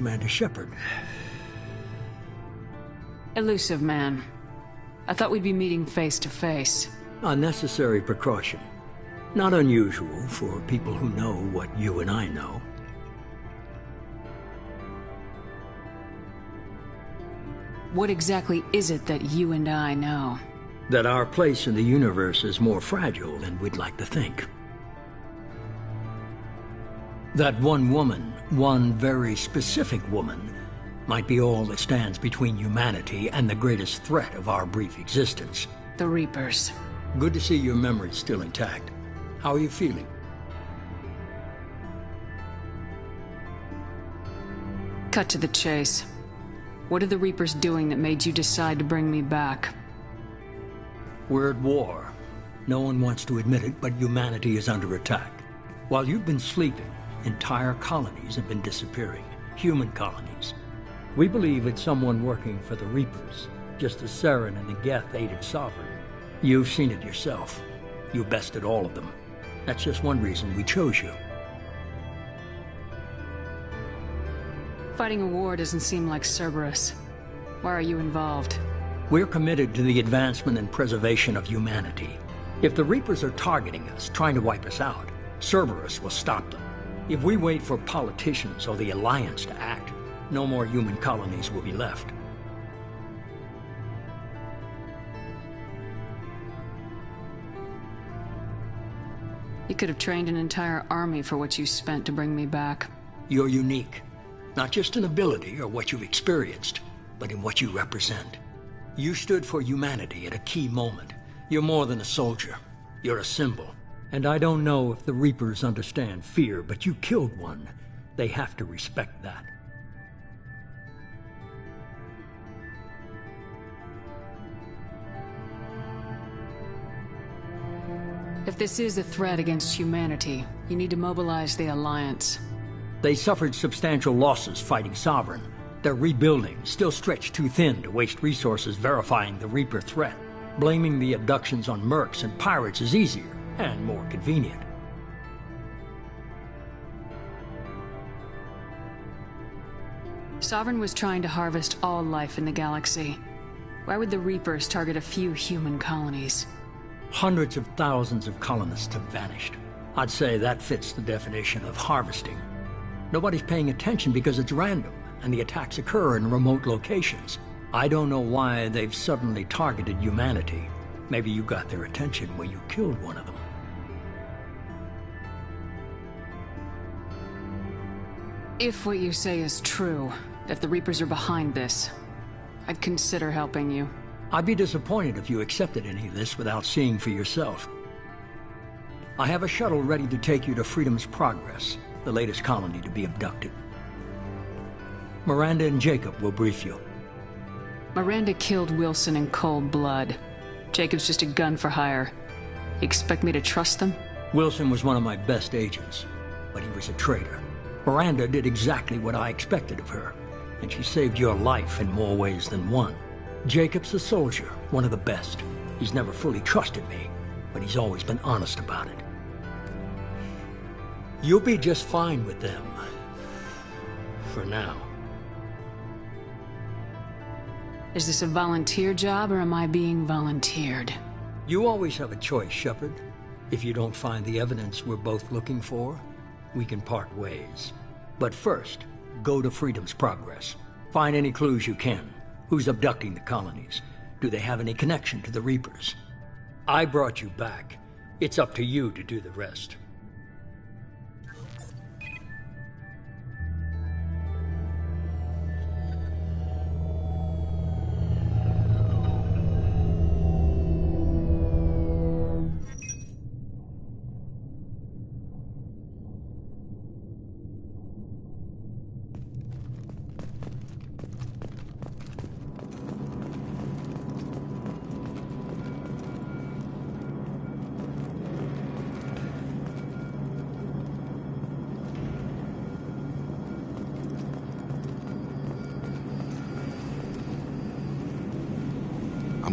Commander Shepard. Elusive man. I thought we'd be meeting face to face. A necessary precaution. Not unusual for people who know what you and I know. What exactly is it that you and I know? That our place in the universe is more fragile than we'd like to think. That one woman, one very specific woman, might be all that stands between humanity and the greatest threat of our brief existence. The Reapers. Good to see your memory's still intact. How are you feeling? Cut to the chase. What are the Reapers doing that made you decide to bring me back? We're at war. No one wants to admit it, but humanity is under attack. While you've been sleeping, entire colonies have been disappearing. Human colonies. We believe it's someone working for the Reapers, just as Saren and the Geth aided Sovereign. You've seen it yourself. You bested all of them. That's just one reason we chose you. Fighting a war doesn't seem like Cerberus. Why are you involved? We're committed to the advancement and preservation of humanity. If the Reapers are targeting us, trying to wipe us out, Cerberus will stop them. If we wait for politicians or the Alliance to act, no more human colonies will be left. You could have trained an entire army for what you spent to bring me back. You're unique. Not just in ability or what you've experienced, but in what you represent. You stood for humanity at a key moment. You're more than a soldier. You're a symbol. And I don't know if the Reapers understand fear, but you killed one. They have to respect that. If this is a threat against humanity, you need to mobilize the Alliance. They suffered substantial losses fighting Sovereign. They're rebuilding, still stretched too thin to waste resources verifying the Reaper threat. Blaming the abductions on mercs and pirates is easier and more convenient. Sovereign was trying to harvest all life in the galaxy. Why would the Reapers target a few human colonies? Hundreds of thousands of colonists have vanished. I'd say that fits the definition of harvesting. Nobody's paying attention because it's random, and the attacks occur in remote locations. I don't know why they've suddenly targeted humanity. Maybe you got their attention when you killed one of them. If what you say is true, if the Reapers are behind this, I'd consider helping you. I'd be disappointed if you accepted any of this without seeing for yourself. I have a shuttle ready to take you to Freedom's Progress, the latest colony to be abducted. Miranda and Jacob will brief you. Miranda killed Wilson in cold blood. Jacob's just a gun for hire. You expect me to trust them? Wilson was one of my best agents, but he was a traitor. Miranda did exactly what I expected of her, and she saved your life in more ways than one. Jacob's a soldier, one of the best. He's never fully trusted me, but he's always been honest about it. You'll be just fine with them. For now. Is this a volunteer job, or am I being volunteered? You always have a choice, Shepard. If you don't find the evidence we're both looking for, we can part ways. But first, go to Freedom's Progress. Find any clues you can. Who's abducting the colonies? Do they have any connection to the Reapers? I brought you back. It's up to you to do the rest.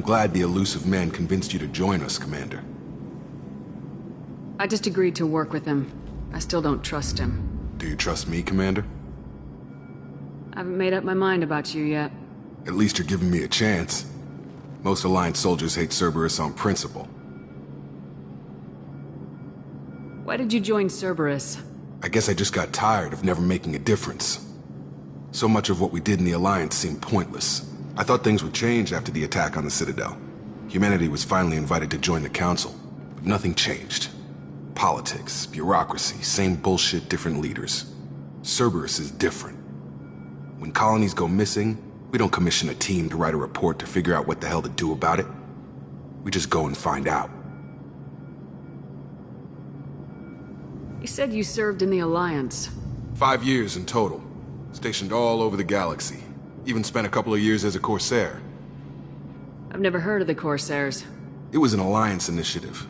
I'm glad the elusive man convinced you to join us, Commander. I just agreed to work with him. I still don't trust him. Do you trust me, Commander? Haven't made up my mind about you yet. At least you're giving me a chance. Most Alliance soldiers hate Cerberus on principle. Why did you join Cerberus? I guess I just got tired of never making a difference. So much of what we did in the Alliance seemed pointless. I thought things would change after the attack on the Citadel. Humanity was finally invited to join the Council, but nothing changed. Politics, bureaucracy, same bullshit, different leaders. Cerberus is different. When colonies go missing, we don't commission a team to write a report to figure out what the hell to do about it. We just go and find out. You said you served in the Alliance. 5 years in total. Stationed all over the galaxy. Even spent a couple of years as a Corsair. I've never heard of the Corsairs. It was an Alliance initiative.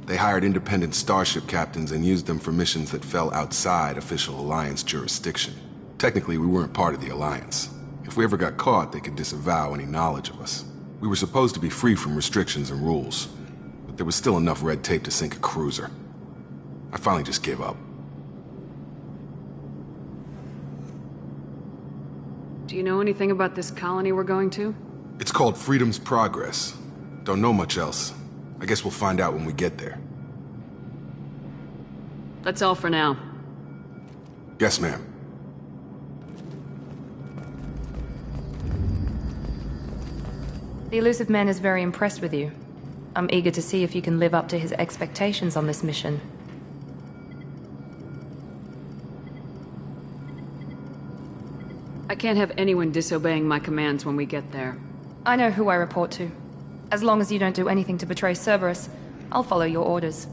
They hired independent starship captains and used them for missions that fell outside official Alliance jurisdiction. Technically, we weren't part of the Alliance. If we ever got caught, they could disavow any knowledge of us. We were supposed to be free from restrictions and rules, but there was still enough red tape to sink a cruiser. I finally just gave up. Do you know anything about this colony we're going to? It's called Freedom's Progress. Don't know much else. I guess we'll find out when we get there. That's all for now. Yes, ma'am. The elusive man is very impressed with you. I'm eager to see if you can live up to his expectations on this mission. I can't have anyone disobeying my commands when we get there. I know who I report to. As long as you don't do anything to betray Cerberus, I'll follow your orders.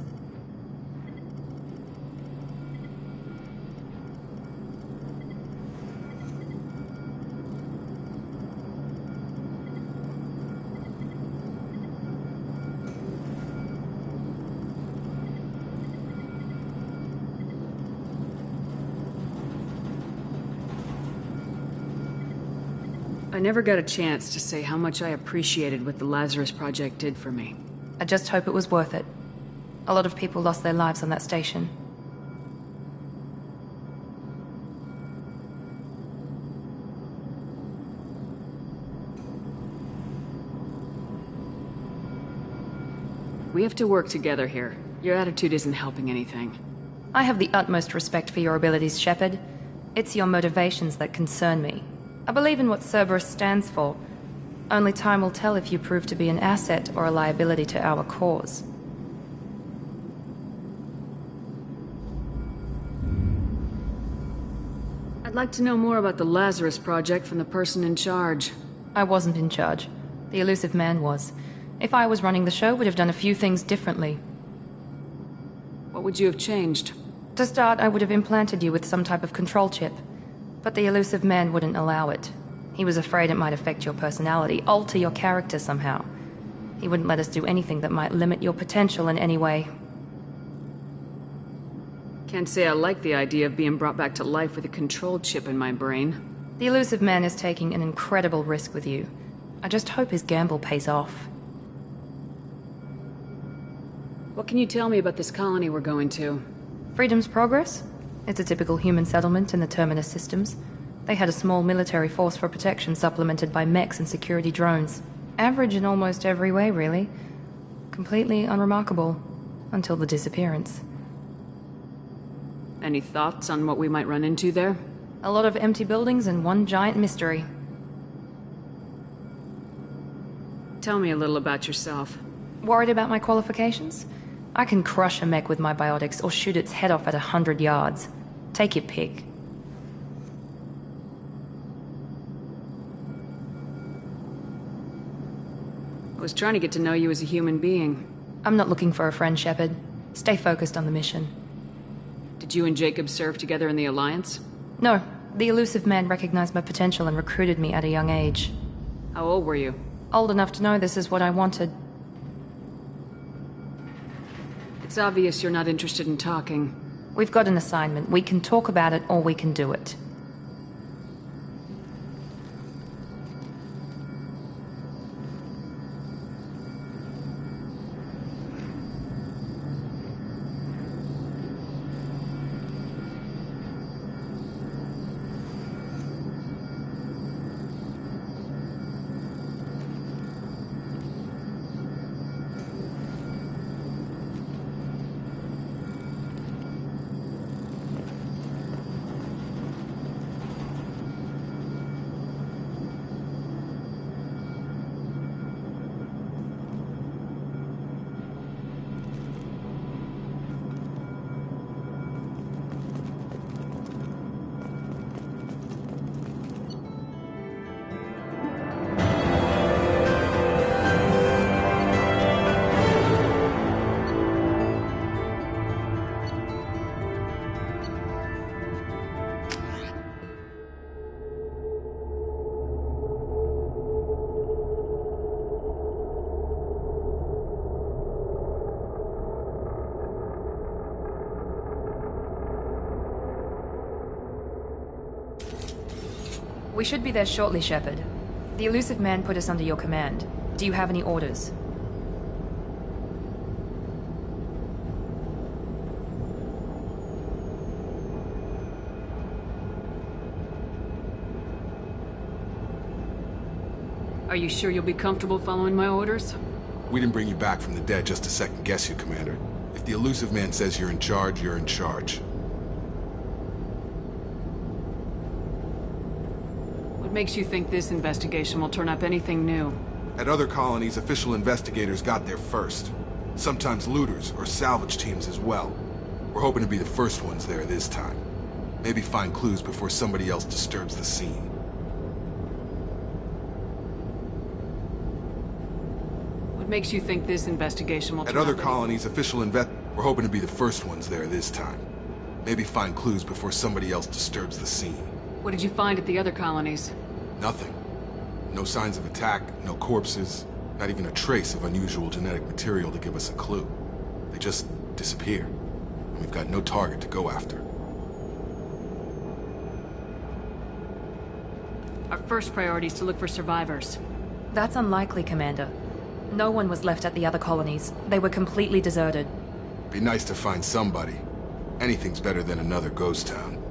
I never got a chance to say how much I appreciated what the Lazarus Project did for me. I just hope it was worth it. A lot of people lost their lives on that station. We have to work together here. Your attitude isn't helping anything. I have the utmost respect for your abilities, Shepard. It's your motivations that concern me. I believe in what Cerberus stands for. Only time will tell if you prove to be an asset or a liability to our cause. I'd like to know more about the Lazarus Project from the person in charge. I wasn't in charge. The elusive man was. If I was running the show, would have done a few things differently. What would you have changed? To start, I would have implanted you with some type of control chip. But the elusive man wouldn't allow it. He was afraid it might affect your personality, alter your character somehow. He wouldn't let us do anything that might limit your potential in any way. Can't say I like the idea of being brought back to life with a control chip in my brain. The elusive man is taking an incredible risk with you. I just hope his gamble pays off. What can you tell me about this colony we're going to? Freedom's Progress? It's a typical human settlement in the Terminus systems. They had a small military force for protection supplemented by mechs and security drones. Average in almost every way, really. Completely unremarkable. Until the disappearance. Any thoughts on what we might run into there? A lot of empty buildings and one giant mystery. Tell me a little about yourself. Worried about my qualifications? I can crush a mech with my biotics or shoot its head off at 100 yards. Take your pick. I was trying to get to know you as a human being. I'm not looking for a friend, Shepard. Stay focused on the mission. Did you and Jacob serve together in the Alliance? No, the elusive man recognized my potential and recruited me at a young age. How old were you? Old enough to know this is what I wanted. It's obvious you're not interested in talking. We've got an assignment. We can talk about it or we can do it. We should be there shortly, Shepard. The elusive man put us under your command. Do you have any orders? Are you sure you'll be comfortable following my orders? We didn't bring you back from the dead just to second guess you, Commander. If the elusive man says you're in charge, you're in charge. What makes you think this investigation will turn up anything new? At other colonies, official investigators got there first. Sometimes looters or salvage teams as well. We're hoping to be the first ones there this time. Maybe find clues before somebody else disturbs the scene. What makes you think this investigation will turn At other up colonies, we're hoping to be the first ones there this time. Maybe find clues before somebody else disturbs the scene. What did you find at the other colonies? Nothing. No signs of attack, no corpses, not even a trace of unusual genetic material to give us a clue. They just disappear, and we've got no target to go after. Our first priority is to look for survivors. That's unlikely, Commander. No one was left at the other colonies. They were completely deserted. Be nice to find somebody. Anything's better than another ghost town.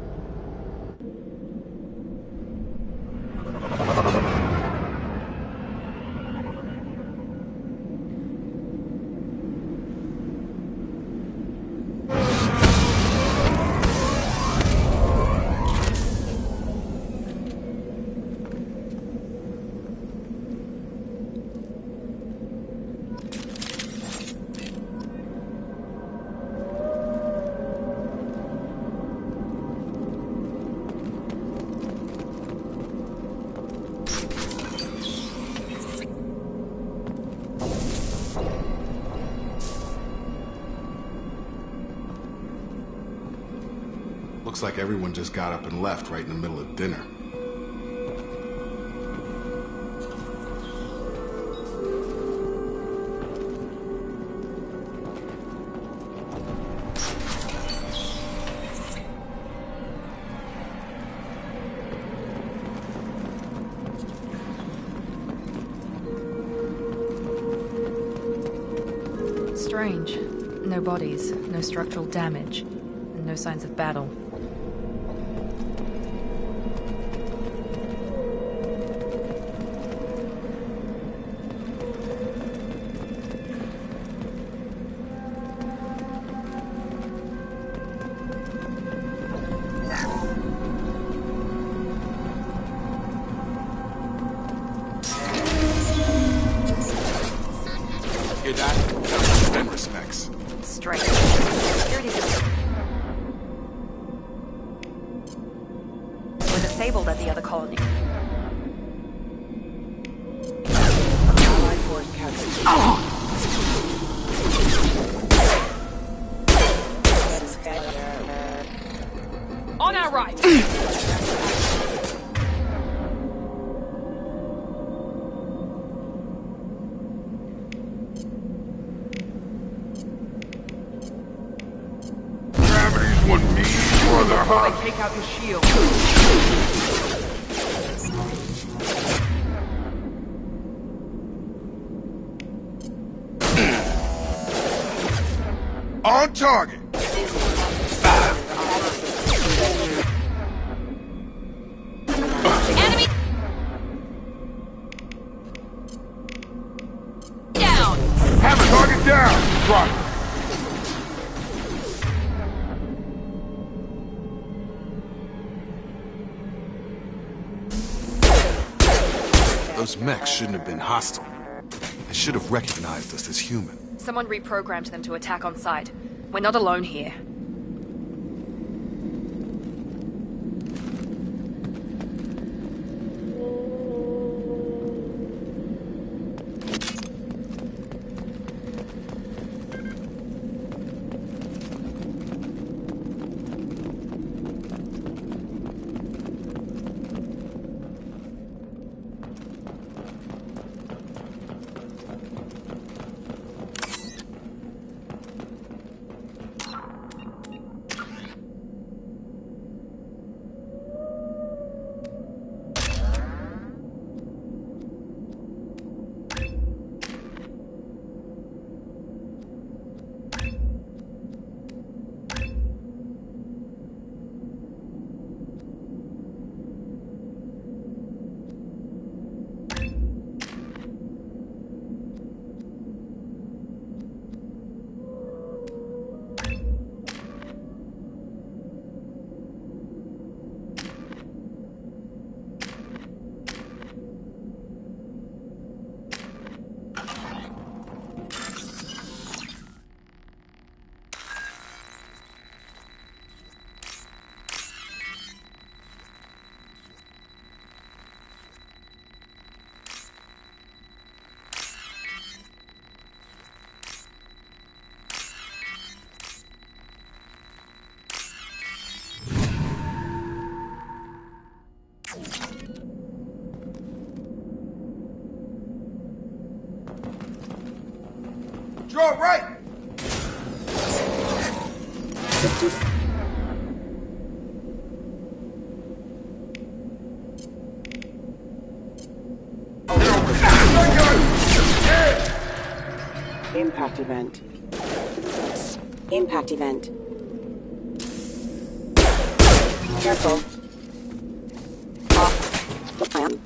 Looks like everyone just got up and left right in the middle of dinner. Strange. No bodies, no structural damage, and no signs of battle. Hear that? That's Fenris mechs. Strange. Security system. We're disabled at the other colony. Allied force captured. On our right! Gravity's one mean brother, huh? I take out his shield. On target! Enemy down! Have a target down! Right. Those mechs shouldn't have been hostile. They should have recognized us as human. Someone reprogrammed them to attack on sight. We're not alone here. You're right! Impact event. Impact event. Careful. Off the plan.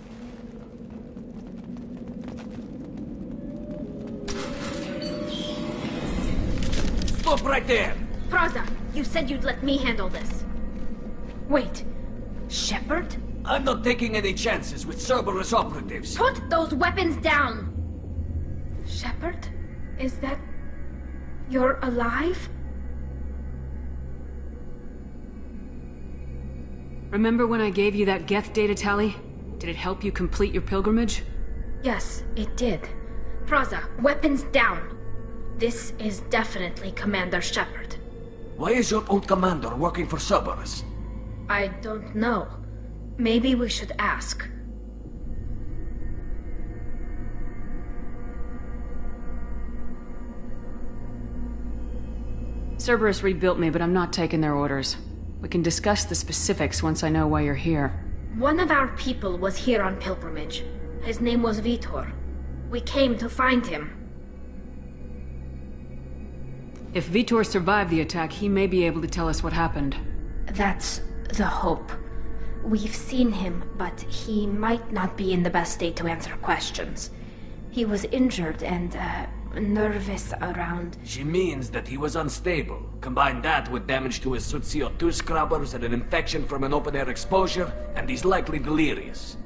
Stop right there! Praza, you said you'd let me handle this. Wait, Shepard? I'm not taking any chances with Cerberus operatives. Put those weapons down! Shepard? Is that... you're alive? Remember when I gave you that Geth data tally? Did it help you complete your pilgrimage? Yes, it did. Praza, weapons down! This is definitely Commander Shepard. Why is your old commander working for Cerberus? I don't know. Maybe we should ask. Cerberus rebuilt me, but I'm not taking their orders. We can discuss the specifics once I know why you're here. One of our people was here on pilgrimage. His name was Vitor. We came to find him. If Vitor survived the attack, he may be able to tell us what happened. That's the hope. We've seen him, but he might not be in the best state to answer questions. He was injured and, nervous around... She means that he was unstable. Combine that with damage to his suit CO2 scrubbers and an infection from an open-air exposure, and he's likely delirious.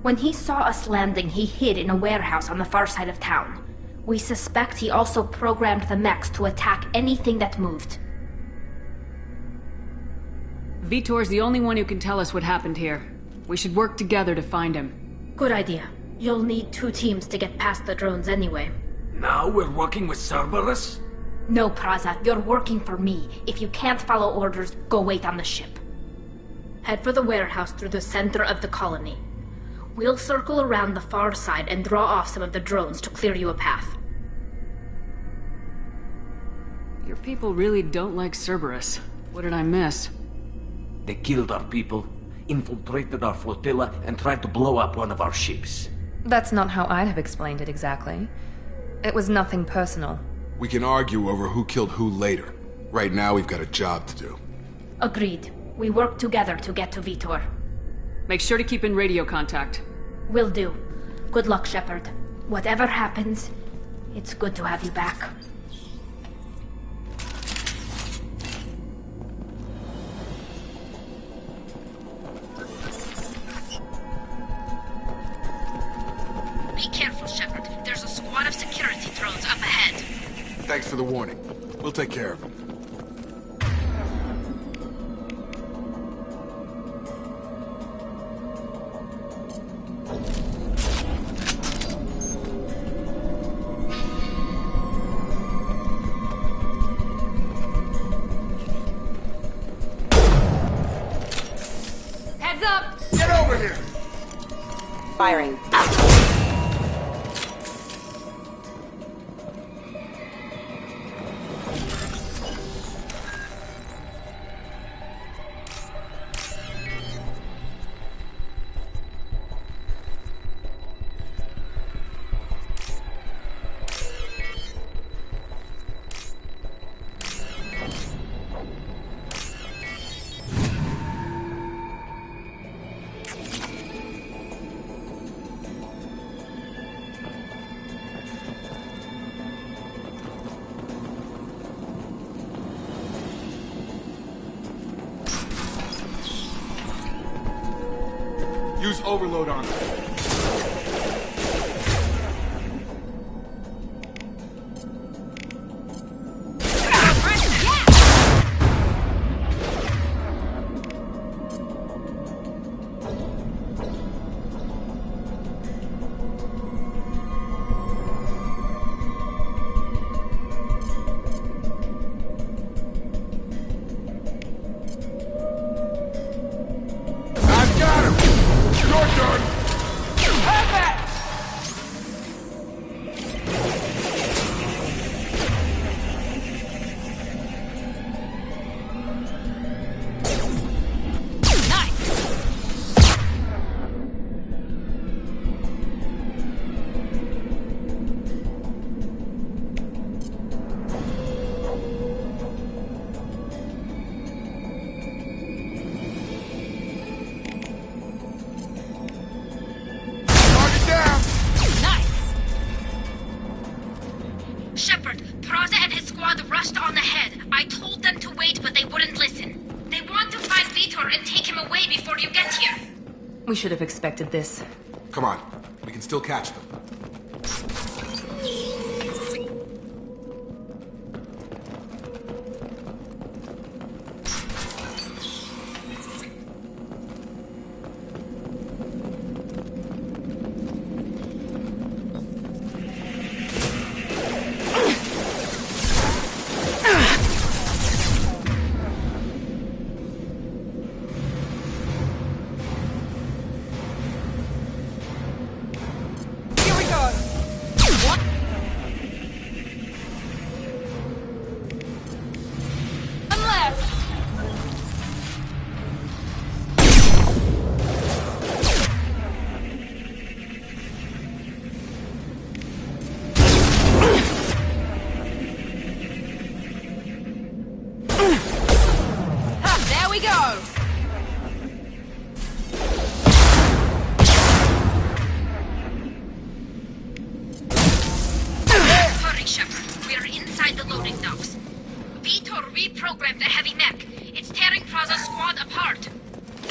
When he saw us landing, he hid in a warehouse on the far side of town. We suspect he also programmed the mechs to attack anything that moved. Vitor's the only one who can tell us what happened here. We should work together to find him. Good idea. You'll need 2 teams to get past the drones anyway. Now we're working with Cerberus? No, Praza, you're working for me. If you can't follow orders, go wait on the ship. Head for the warehouse through the center of the colony. We'll circle around the far side and draw off some of the drones to clear you a path. Your people really don't like Cerberus. What did I miss? They killed our people, infiltrated our flotilla, and tried to blow up one of our ships. That's not how I'd have explained it exactly. It was nothing personal. We can argue over who killed who later. Right now, we've got a job to do. Agreed. We work together to get to Vitor. Make sure to keep in radio contact. Will do. Good luck, Shepard. Whatever happens, it's good to have you back. Be careful, Shepard. There's a squad of security drones up ahead. Thanks for the warning. We'll take care of them. Heads up! Get over here! Firing. Use overload on them. I've got him! Your turn! rushed on ahead. I told them to wait, but they wouldn't listen. They want to find Vitor and take him away before you get here. We should have expected this. Come on, we can still catch them.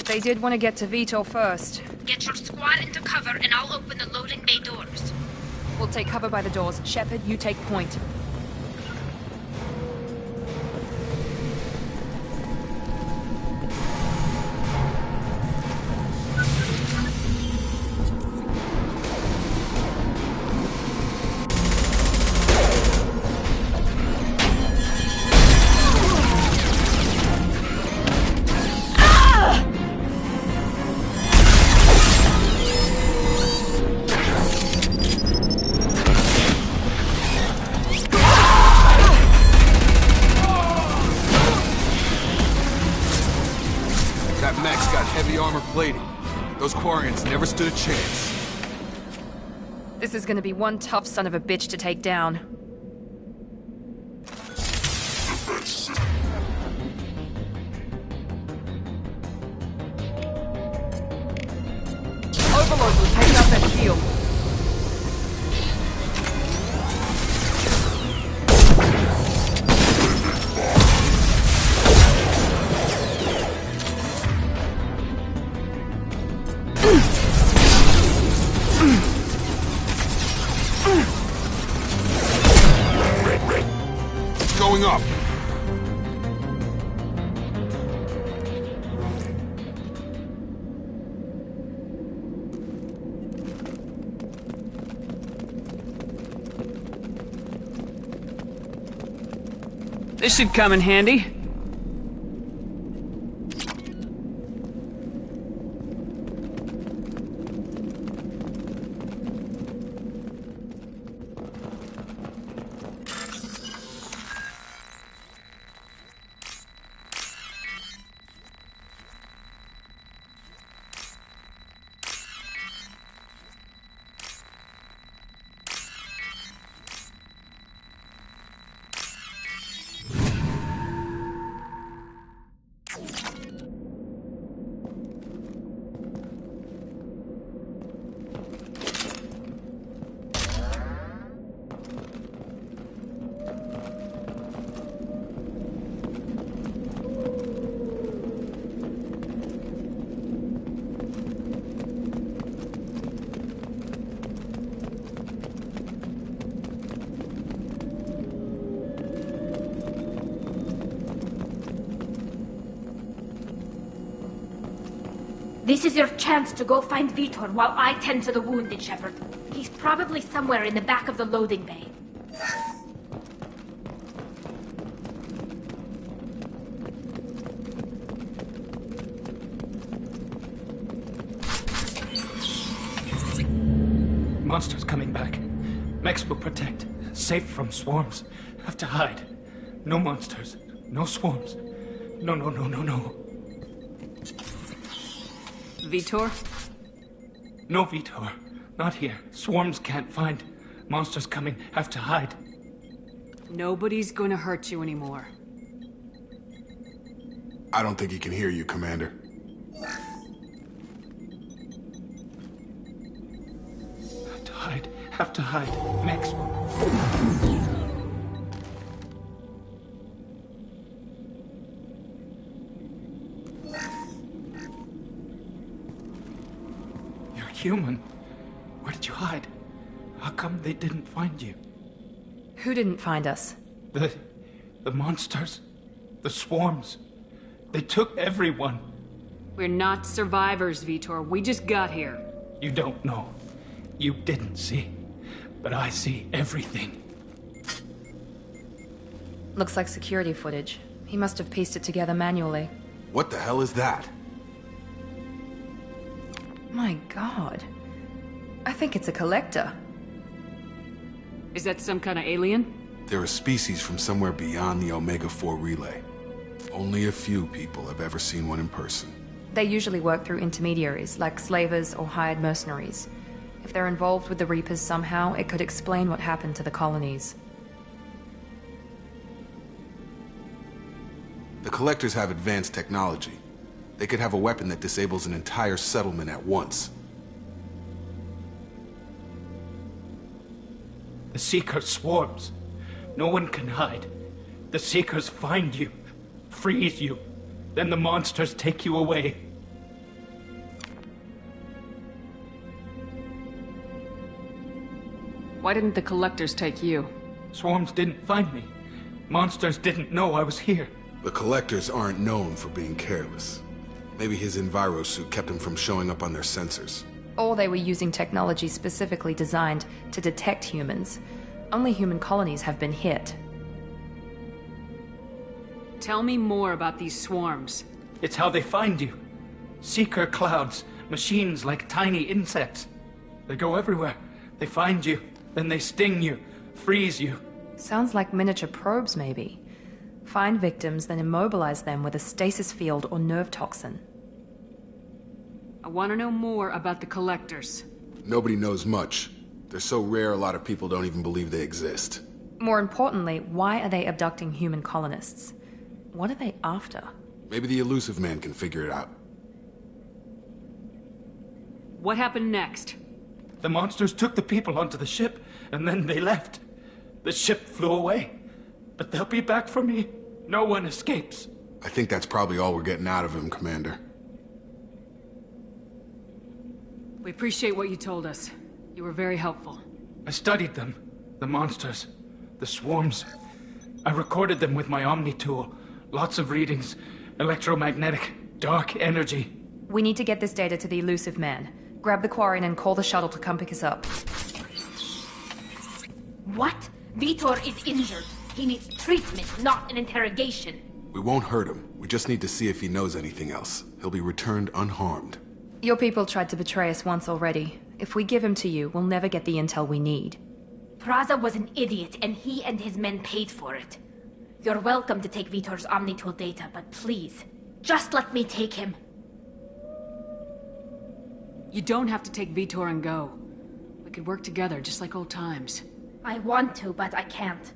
They did want to get to Vitor first. Get your squad into cover and I'll open the loading bay doors. We'll take cover by the doors. Shepard, you take point. Those Quarians never stood a chance. This is gonna be one tough son of a bitch to take down. Overlord will take out that shield. Going up. This should come in handy. This is your chance to go find Vitor while I tend to the wounded, Shepard. He's probably somewhere in the back of the loading bay. Monsters coming back. Mechs will protect. Safe from swarms. Have to hide. No monsters. No swarms. No, no, no, no, no. Vitor? No Vitor. Not here. Swarms can't find. Monsters coming. Have to hide. Nobody's gonna hurt you anymore. I don't think he can hear you, Commander. Have to hide. Have to hide. Mechs. human. Where did you hide? How come they didn't find you? Who didn't find us? The monsters. The swarms. They took everyone. We're not survivors, Vitor. We just got here. You don't know. You didn't see. But I see everything. Looks like security footage. He must have pieced it together manually. What the hell is that? My god. I think it's a collector. Is that some kind of alien? They're a species from somewhere beyond the Omega-4 relay. Only a few people have ever seen one in person. They usually work through intermediaries, like slavers or hired mercenaries. If they're involved with the Reapers somehow, it could explain what happened to the colonies. The Collectors have advanced technology. They could have a weapon that disables an entire settlement at once. The Seeker swarms. No one can hide. The Seekers find you, freeze you, then the monsters take you away. Why didn't the Collectors take you? Swarms didn't find me. Monsters didn't know I was here. The Collectors aren't known for being careless. Maybe his Enviro suit kept him from showing up on their sensors. Or they were using technology specifically designed to detect humans. Only human colonies have been hit. Tell me more about these swarms. It's how they find you. Seeker clouds, machines like tiny insects. They go everywhere. They find you, then they sting you, freeze you. Sounds like miniature probes, maybe. Find victims, then immobilize them with a stasis field or nerve toxin. I want to know more about the Collectors. Nobody knows much. They're so rare, a lot of people don't even believe they exist. More importantly, why are they abducting human colonists? What are they after? Maybe the Elusive Man can figure it out. What happened next? The monsters took the people onto the ship, and then they left. The ship flew away. But they'll be back for me. No one escapes. I think that's probably all we're getting out of him, Commander. We appreciate what you told us. You were very helpful. I studied them. The monsters. The swarms. I recorded them with my Omni tool. Lots of readings. Electromagnetic. Dark energy. We need to get this data to the Elusive Man. Grab the Quarian and call the shuttle to come pick us up. What? Vitor is injured. He needs treatment, not an interrogation. We won't hurt him. We just need to see if he knows anything else. He'll be returned unharmed. Your people tried to betray us once already. If we give him to you, we'll never get the intel we need. Praza was an idiot, and he and his men paid for it. You're welcome to take Vitor's Omnitool data, but please, just let me take him. You don't have to take Vitor and go. We could work together, just like old times. I want to, but I can't.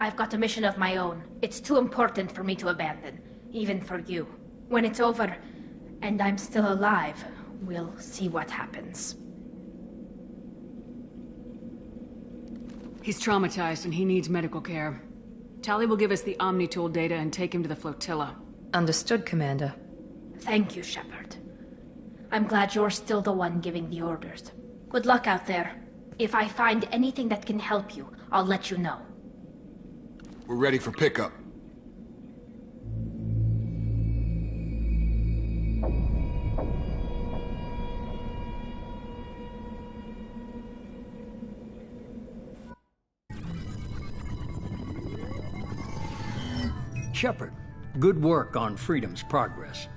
I've got a mission of my own. It's too important for me to abandon, even for you. When it's over, and I'm still alive, we'll see what happens. He's traumatized and he needs medical care. Tally will give us the Omnitool data and take him to the flotilla. Understood, Commander. Thank you, Shepard. I'm glad you're still the one giving the orders. Good luck out there. If I find anything that can help you, I'll let you know. We're ready for pickup. Shepard, good work on Freedom's progress.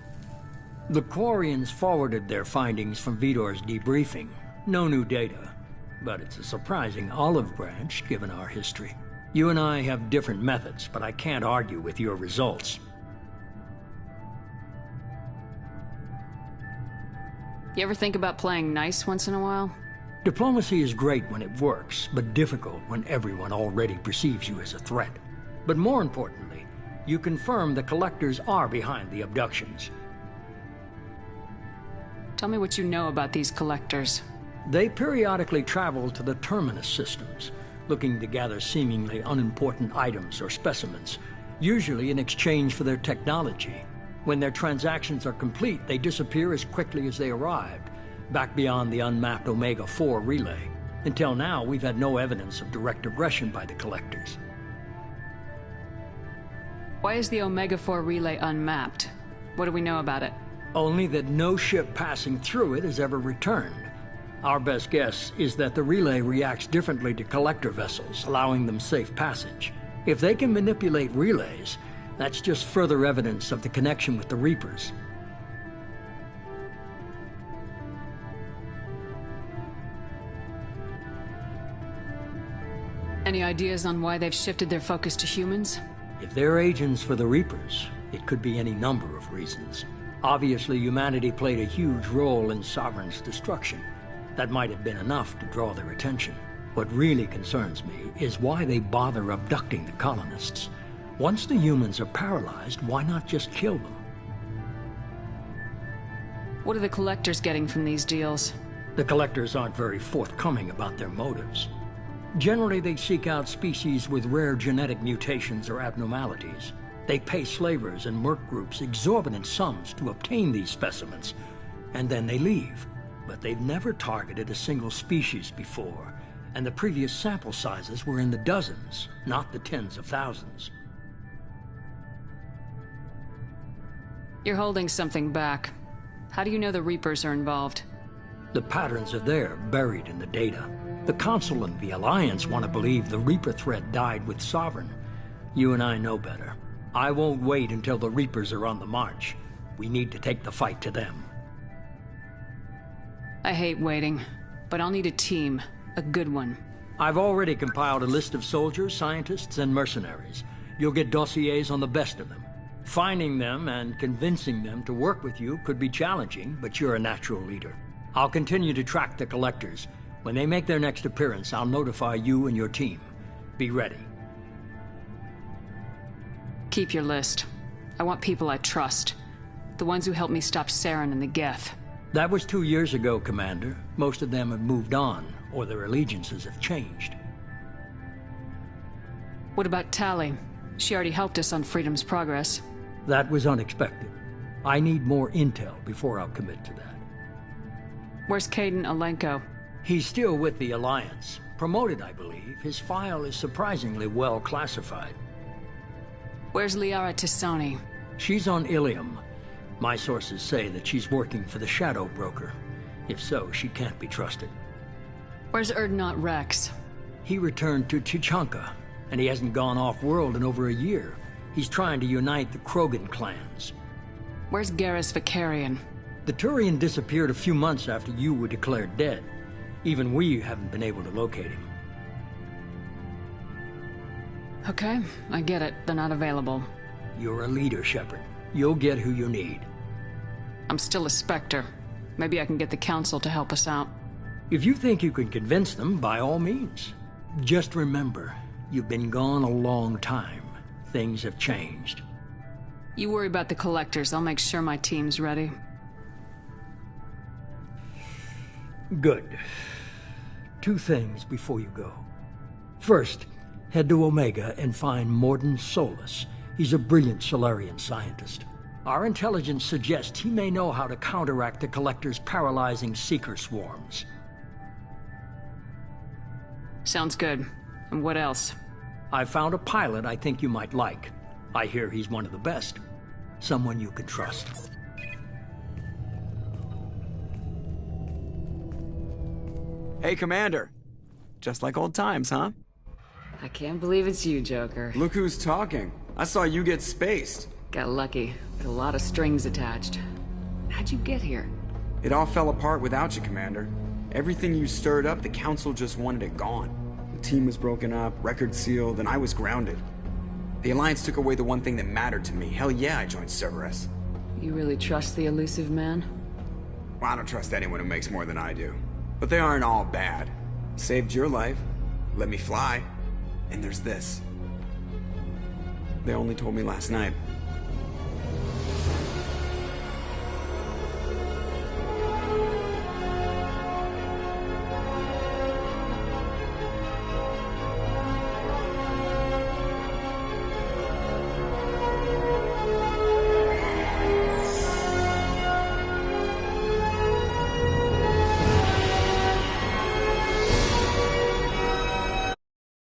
The Quarians forwarded their findings from Vitor's debriefing. No new data, but it's a surprising olive branch given our history. You and I have different methods, but I can't argue with your results. You ever think about playing nice once in a while? Diplomacy is great when it works, but difficult when everyone already perceives you as a threat. But more importantly, you confirm the Collectors are behind the abductions. Tell me what you know about these Collectors. They periodically travel to the Terminus systems, looking to gather seemingly unimportant items or specimens, usually in exchange for their technology. When their transactions are complete, they disappear as quickly as they arrived. back beyond the unmapped Omega-4 relay. Until now, we've had no evidence of direct aggression by the Collectors. Why is the Omega-4 relay unmapped? What do we know about it? Only that no ship passing through it has ever returned. Our best guess is that the relay reacts differently to Collector vessels, allowing them safe passage. If they can manipulate relays, that's just further evidence of the connection with the Reapers. Any ideas on why they've shifted their focus to humans? If they're agents for the Reapers, it could be any number of reasons. Obviously, humanity played a huge role in Sovereign's destruction. That might have been enough to draw their attention. What really concerns me is why they bother abducting the colonists. Once the humans are paralyzed, why not just kill them? What are the Collectors getting from these deals? The Collectors aren't very forthcoming about their motives. Generally, they seek out species with rare genetic mutations or abnormalities. They pay slavers and merc groups exorbitant sums to obtain these specimens, and then they leave. But they've never targeted a single species before, and the previous sample sizes were in the dozens, not the tens of thousands. You're holding something back. How do you know the Reapers are involved? The patterns are there, buried in the data. The Council and the Alliance want to believe the Reaper threat died with Sovereign. You and I know better. I won't wait until the Reapers are on the march. We need to take the fight to them. I hate waiting, but I'll need a team. A good one. I've already compiled a list of soldiers, scientists, and mercenaries. You'll get dossiers on the best of them. Finding them and convincing them to work with you could be challenging, but you're a natural leader. I'll continue to track the Collectors. When they make their next appearance, I'll notify you and your team. Be ready. Keep your list. I want people I trust. The ones who helped me stop Saren and the Geth. That was 2 years ago, Commander. Most of them have moved on, or their allegiances have changed. What about Tali? She already helped us on Freedom's Progress. That was unexpected. I need more intel before I'll commit to that. Where's Caden Alenko? He's still with the Alliance. Promoted, I believe. His file is surprisingly well classified. Where's Liara Tisoni? She's on Ilium. My sources say that she's working for the Shadow Broker. If so, she can't be trusted. Where's Erdnot Rex? He returned to Tuchanka, and he hasn't gone off-world in over a year. He's trying to unite the Krogan clans. Where's Garrus Vicarian? The Turian disappeared a few months after you were declared dead. Even we haven't been able to locate him. Okay, I get it. They're not available. You're a leader, Shepard. You'll get who you need. I'm still a Spectre. Maybe I can get the Council to help us out. If you think you can convince them, by all means. Just remember, you've been gone a long time. Things have changed. You worry about the Collectors. I'll make sure my team's ready. Good. 2 things before you go. First, head to Omega and find Mordin Solus. He's a brilliant Solarian scientist. Our intelligence suggests he may know how to counteract the Collector's paralyzing Seeker swarms. Sounds good. And what else? I found a pilot I think you might like. I hear he's one of the best. Someone you can trust. Hey, Commander. Just like old times, huh? I can't believe it's you, Joker. Look who's talking. I saw you get spaced. Got lucky, with a lot of strings attached. How'd you get here? It all fell apart without you, Commander. Everything you stirred up, the Council just wanted it gone. The team was broken up, record sealed, and I was grounded. The Alliance took away the one thing that mattered to me. Hell yeah, I joined Cerberus. You really trust the elusive man? Well, I don't trust anyone who makes more than I do. But they aren't all bad. Saved your life, let me fly, and there's this. They only told me last night.